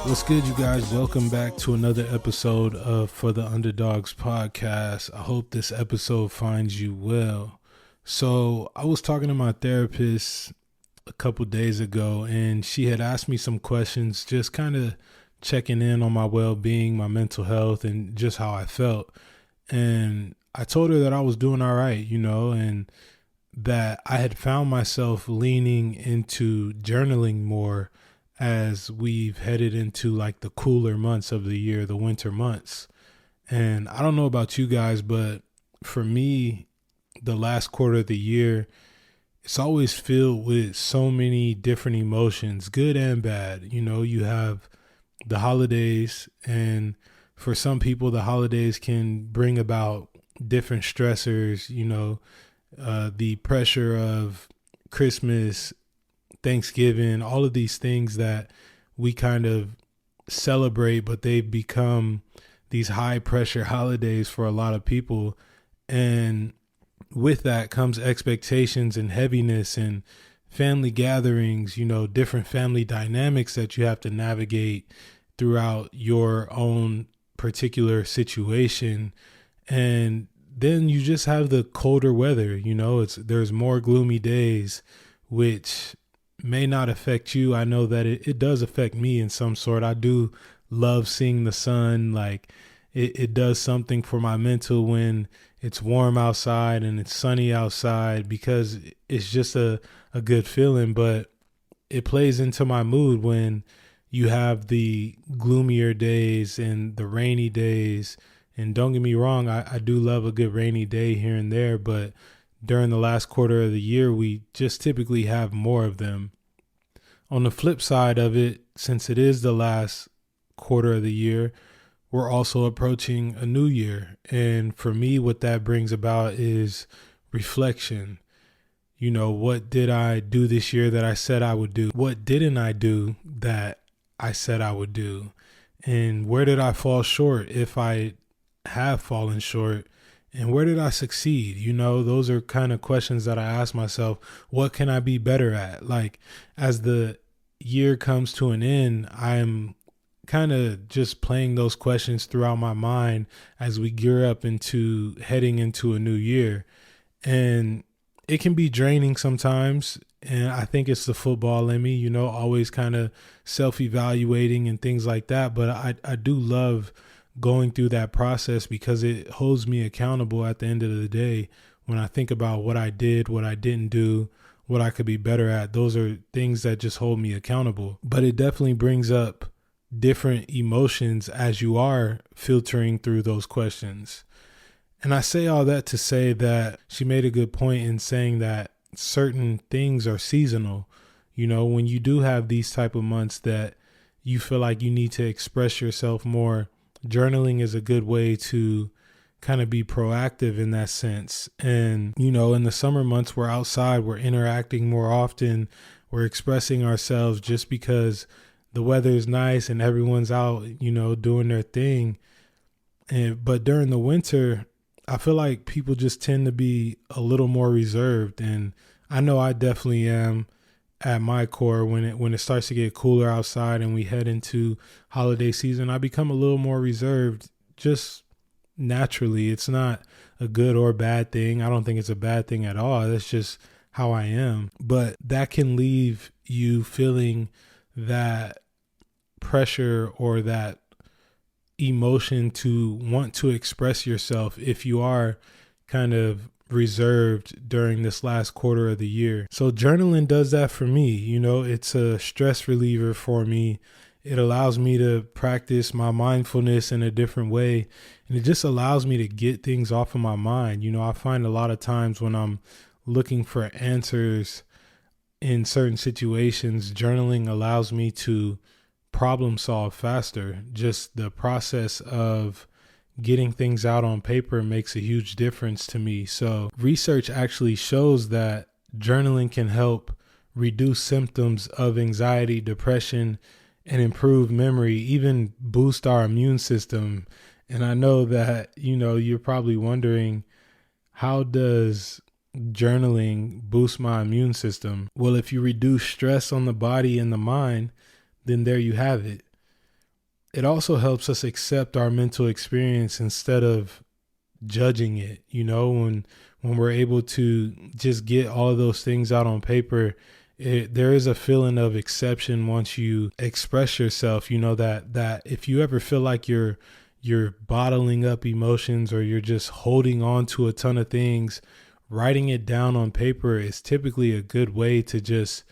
What's good, you guys? Welcome back to another episode of For the Underdogs podcast. I hope this episode finds you well. So I was talking to my therapist a couple days ago, and she had asked me some questions, just kind of checking in on my well-being, my mental health, and just how I felt. And I told her that I was doing all right, and that I had found myself leaning into journaling more as we've headed into like the cooler months of the year, the winter months. And I don't know about you guys, but for me, the last quarter of the year, it's always filled with so many different emotions, good and bad. You have the holidays, and for some people, the holidays can bring about different stressors, the pressure of Christmas, Thanksgiving, all of these things that we kind of celebrate, but they've become these high pressure holidays for a lot of people. And with that comes expectations and heaviness and family gatherings, different family dynamics that you have to navigate throughout your own particular situation. And then you just have the colder weather, there's more gloomy days, which may not affect you. I know that it does affect me in some sort. I do love seeing the sun. Like it does something for my mental when it's warm outside and it's sunny outside, because it's just a good feeling. But it plays into my mood when you have the gloomier days and the rainy days. And don't get me wrong, I do love a good rainy day here and there, but during the last quarter of the year, we just typically have more of them. On the flip side of it, since it is the last quarter of the year, we're also approaching a new year. And for me, what that brings about is reflection. What did I do this year that I said I would do? What didn't I do that I said I would do? And where did I fall short, if I have fallen short? And where did I succeed? Those are kind of questions that I ask myself. What can I be better at? Like, as the year comes to an end, I'm kind of just playing those questions throughout my mind as we gear up into heading into a new year. And it can be draining sometimes. And I think it's the football in me, always kind of self-evaluating and things like that. But I do love going through that process, because it holds me accountable at the end of the day. When I think about what I did, what I didn't do, what I could be better at, those are things that just hold me accountable. But it definitely brings up different emotions as you are filtering through those questions. And I say all that to say that she made a good point in saying that certain things are seasonal. When you do have these type of months that you feel like you need to express yourself more, journaling is a good way to kind of be proactive in that sense. And, in the summer months, we're outside, we're interacting more often, we're expressing ourselves just because the weather is nice and everyone's out, doing their thing. But during the winter, I feel like people just tend to be a little more reserved. And I know I definitely am at my core. When it starts to get cooler outside and we head into holiday season, I become a little more reserved, just naturally. It's not a good or bad thing. I don't think it's a bad thing at all. That's just how I am. But that can leave you feeling that pressure or that emotion to want to express yourself if you are kind of reserved during this last quarter of the year. So journaling does that for me. It's a stress reliever for me. It allows me to practice my mindfulness in a different way. And it just allows me to get things off of my mind. I find a lot of times when I'm looking for answers in certain situations, journaling allows me to problem solve faster. Just the process of getting things out on paper makes a huge difference to me. So research actually shows that journaling can help reduce symptoms of anxiety, depression, and improve memory, even boost our immune system. And I know that, you're probably wondering, how does journaling boosts my immune system. Well, if you reduce stress on the body and the mind, then there you have it. It also helps us accept our mental experience instead of judging it. When we're able to just get all of those things out on paper, there is a feeling of exception once you express yourself. That if you ever feel like you're bottling up emotions, or you're just holding on to a ton of things, writing it down on paper is typically a good way to just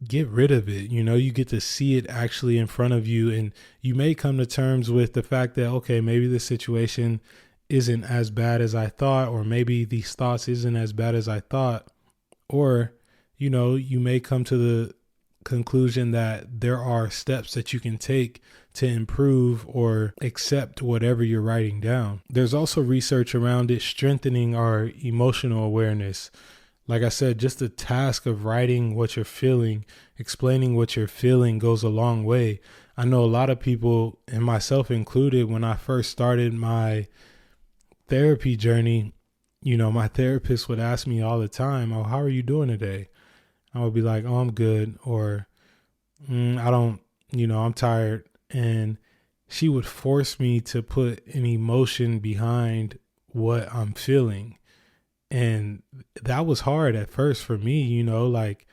get rid of it. You get to see it actually in front of you, and you may come to terms with the fact that, okay, maybe the situation isn't as bad as I thought, or maybe these thoughts isn't as bad as I thought. Or, you may come to the conclusion that there are steps that you can take to improve or accept whatever you're writing down. There's also research around it strengthening our emotional awareness. Like I said, just the task of writing what you're feeling, explaining what you're feeling goes a long way. I know a lot of people, and myself included, when I first started my therapy journey, my therapist would ask me all the time, "Oh, how are you doing today?" I would be like, "Oh, I'm good," or I don't, I'm tired. And she would force me to put an emotion behind what I'm feeling. And that was hard at first for me, like,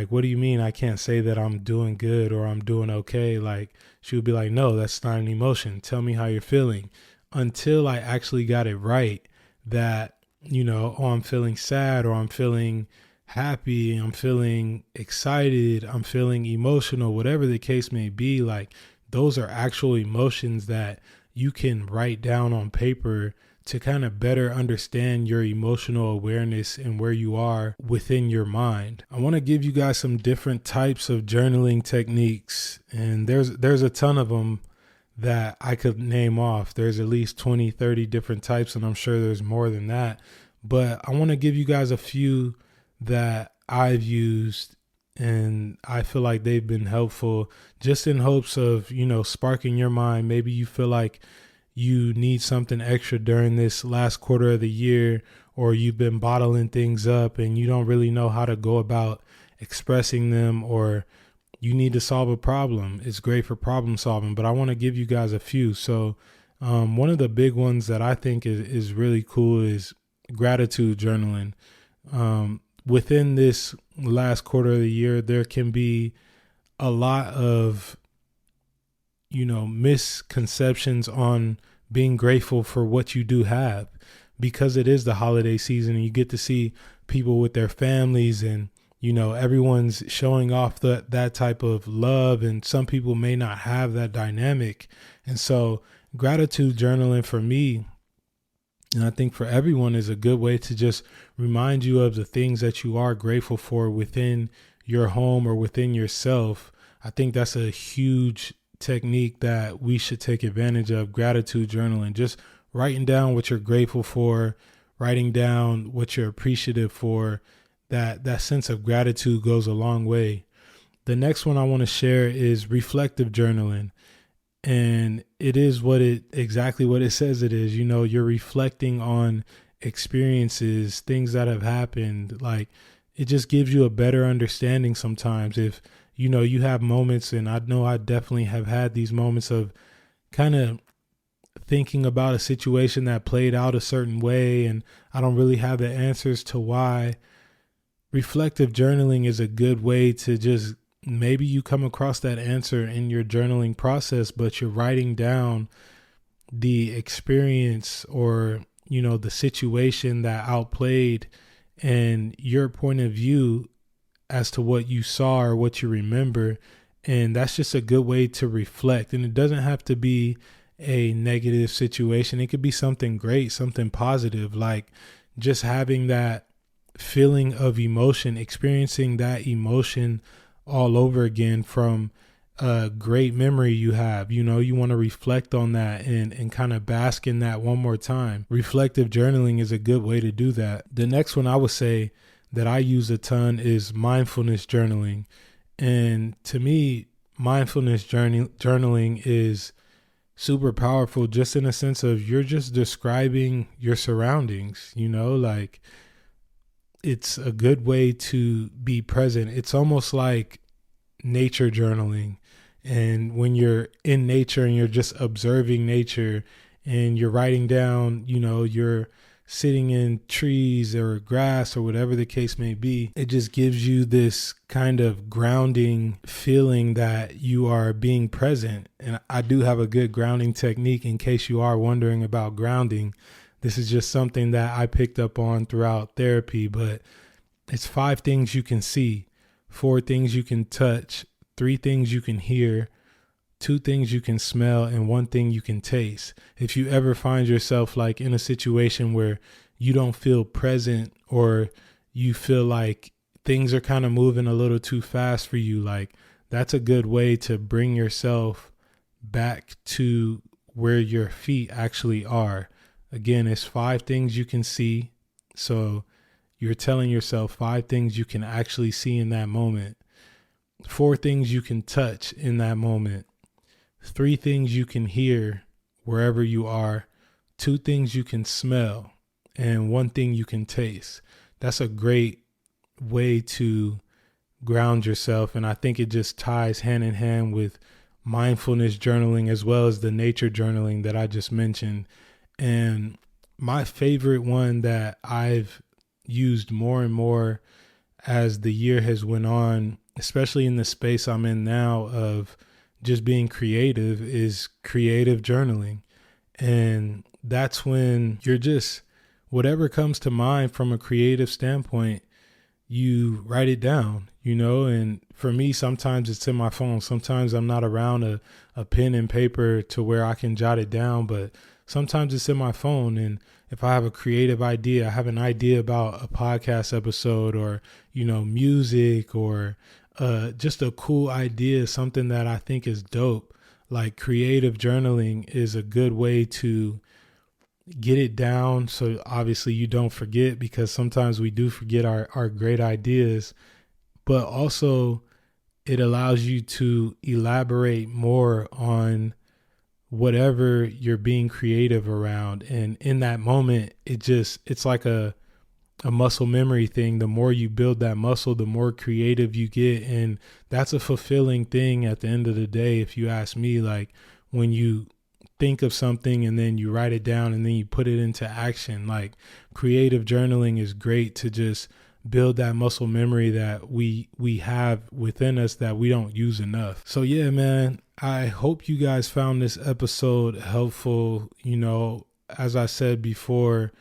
what do you mean I can't say that I'm doing good or I'm doing okay? Like, she would be like, "No, that's not an emotion. Tell me how you're feeling." Until I actually got it right, that, oh, I'm feeling sad, or I'm feeling happy, I'm feeling excited, I'm feeling emotional, whatever the case may be. Like, those are actual emotions that you can write down on paper to kind of better understand your emotional awareness and where you are within your mind. I want to give you guys some different types of journaling techniques, and there's a ton of them that I could name off. There's at least 20, 30 different types, and I'm sure there's more than that. But I want to give you guys a few that I've used, and I feel like they've been helpful, just in hopes of, sparking your mind. Maybe you feel like you need something extra during this last quarter of the year, or you've been bottling things up and you don't really know how to go about expressing them, or you need to solve a problem. It's great for problem solving, but I want to give you guys a few. So one of the big ones that I think is really cool is gratitude journaling. Within this last quarter of the year, there can be a lot of misconceptions on being grateful for what you do have, because it is the holiday season and you get to see people with their families, and everyone's showing off that type of love, and some people may not have that dynamic. And so gratitude journaling for me, and I think for everyone, is a good way to just remind you of the things that you are grateful for within your home or within yourself. I think that's a huge technique that we should take advantage of, gratitude journaling. Just writing down what you're grateful for, writing down what you're appreciative for. That sense of gratitude goes a long way. The next one I want to share is reflective journaling. And it is exactly what it says it is. You're reflecting on experiences, things that have happened. Like, it just gives you a better understanding sometimes. If you have moments, and I know I definitely have had these moments of kind of thinking about a situation that played out a certain way, and I don't really have the answers to why. Reflective journaling is a good way to just, maybe you come across that answer in your journaling process, but you're writing down the experience, or, the situation that outplayed, and your point of view as to what you saw or what you remember. And that's just a good way to reflect. And it doesn't have to be a negative situation. It could be something great, something positive, like just having that feeling of emotion, experiencing that emotion all over again from a great memory you have. You want to reflect on that and kind of bask in that one more time. Reflective journaling is a good way to do that. The next one I would say that I use a ton is mindfulness journaling. And to me, mindfulness journaling is super powerful, just in a sense of you're just describing your surroundings, like it's a good way to be present. It's almost like nature journaling. And when you're in nature and you're just observing nature and you're writing down, you're sitting in trees or grass or whatever the case may be, it just gives you this kind of grounding feeling that you are being present. And I do have a good grounding technique in case you are wondering about grounding. This is just something that I picked up on throughout therapy, but it's 5 things you can see, 4 things you can touch, 3 things you can hear, 2 things you can smell, and 1 thing you can taste. If you ever find yourself like in a situation where you don't feel present, or you feel like things are kind of moving a little too fast for you, like that's a good way to bring yourself back to where your feet actually are. Again, it's 5 things you can see. So you're telling yourself 5 things you can actually see in that moment, 4 things you can touch in that moment, 3 things you can hear wherever you are, 2 things you can smell, and 1 thing you can taste. That's a great way to ground yourself. And I think it just ties hand in hand with mindfulness journaling as well as the nature journaling that I just mentioned. And my favorite one that I've used more and more as the year has went on, especially in the space I'm in now of just being creative, is creative journaling. And that's when you're just, whatever comes to mind from a creative standpoint, you write it down, and for me, sometimes it's in my phone. Sometimes I'm not around a pen and paper to where I can jot it down, but sometimes it's in my phone. And if I have a creative idea, I have an idea about a podcast episode or, music, or just a cool idea, something that I think is dope, like creative journaling is a good way to get it down. So obviously you don't forget, because sometimes we do forget our great ideas, but also it allows you to elaborate more on whatever you're being creative around. And in that moment, it's like a muscle memory thing. The more you build that muscle, the more creative you get. And that's a fulfilling thing at the end of the day. If you ask me, like when you think of something and then you write it down and then you put it into action, like creative journaling is great to just build that muscle memory that we have within us that we don't use enough. So yeah, man, I hope you guys found this episode helpful. As I said before,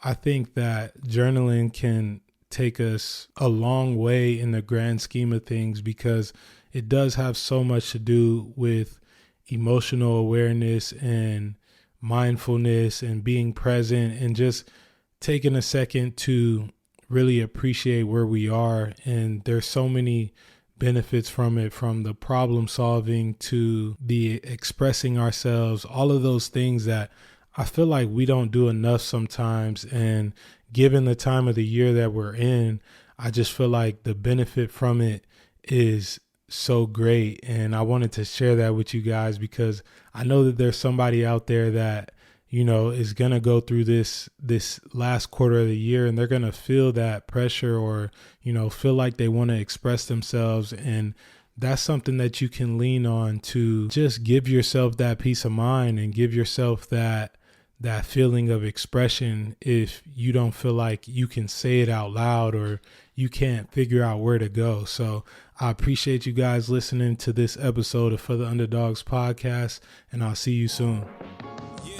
I think that journaling can take us a long way in the grand scheme of things, because it does have so much to do with emotional awareness and mindfulness and being present and just taking a second to really appreciate where we are. And there's so many benefits from it, from the problem solving to the expressing ourselves, all of those things that I feel like we don't do enough sometimes. And given the time of the year that we're in, I just feel like the benefit from it is so great. And I wanted to share that with you guys, because I know that there's somebody out there that, is going to go through this last quarter of the year, and they're going to feel that pressure, or, feel like they want to express themselves. And that's something that you can lean on to just give yourself that peace of mind and give yourself that feeling of expression if you don't feel like you can say it out loud or you can't figure out where to go. So I appreciate you guys listening to this episode of For the Underdogs podcast, and I'll see you soon. Yeah,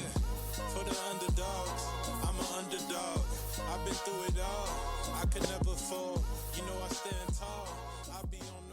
for the underdogs, I'm an underdog. I've been through it all. I could never fall. I stand tall. I'll be on the